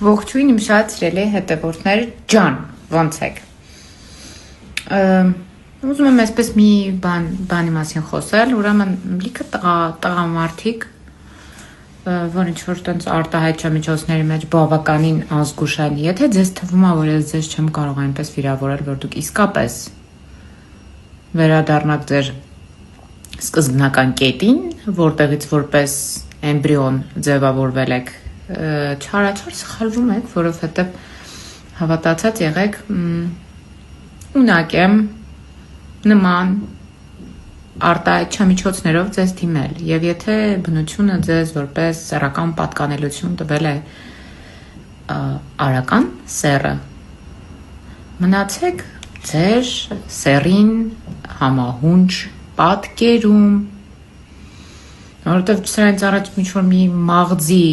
Ողջույն իմ շատ սիրելի հետևորդներ ջան, ո՞նց եք։ Ուզում եմ այսպես մի բանի մասին խոսել, ուրեմն լիքը տղամարդիկ, որ ինչ-որ տենց արտահայտչամիջոցների մեջ բավականին ազգուշ են, եթե ձեզ թվում է, որ ես ձեզ չեմ կարող այնպես վիրավորել, որ դուք իսկապես վերադառնաք ձեր սկզբնական կետին, որտեղից որպես էմբրիոն ձևավորվել եք, չարաչար սխալվում եք, որովհետև հավատացած եղեք, ունակ եմ նման արտահայտչամիջոցներով ձեզ դիմել, եւ եթե բնությունը ձեզ որպես սեռական պատկանելություն տվել է արական սեռը, մնացեք ձեր սեռին համահունչ պատկերում, որովհետև սրանից առաջ ինչ-որ մի մաղձի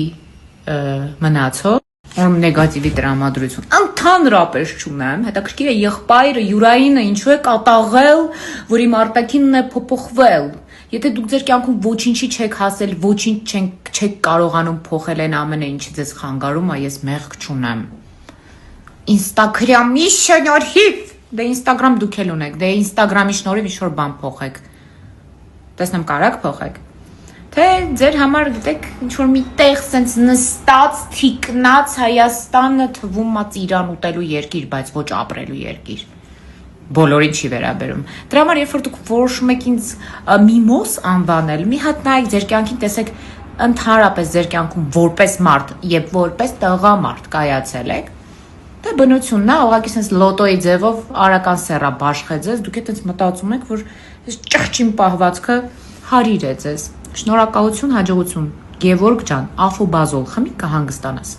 մնացող, որ նեգատիվի տրամադրություն, ընդհանրապես չունեմ, հետաքրքիր է եղբայրը Յուրայինը ինչու է կատաղել, որ իմ արտաքինն է փոփոխվել, եթե դուք ձեր կյանքում ոչինչի չեք հասել, ոչինչ չեք կարողանում փոխել այն ամենը, ինչը ձեզ խանգարում է, ես մեղք չունեմ, Ինստագրամի շնորհիվ, դե Ինստագրամ դուք էլ ունեք, դե Ինստագրամի շնորհիվ ինչ-որ բան փոխեք, տեսնեմ կարաք փոխեք, թե ձեր համար գիտեք ինչ-որ մի տեղ սենց նստած, թիկնած Հայաստանը թվում է ծիրան ուտելու երկիր, բայց ոչ ապրելու երկիր, բոլորին չի վերաբերում, դրա համար երբ որ դուք որոշում եք ինձ միմոս անվանել, մի հատ նայեք ձեր կյանքին, տեսեք ընդհանրապես ձեր կյանքում որպես մարդ եւ որպես տղամարդ կայացել եք, դա բնությունն է, ուղղակի սենց լոտոյի ձևով արական սեռա բաշխե ձեզ, դուք այդպես մտածում եք, որ ճղճին պահվածքը հարիր է ձեզ, շնորհակալություն, հաջողություն, Գևորգ ջան, Աֆոբազոլ խմի կհանգստանաս։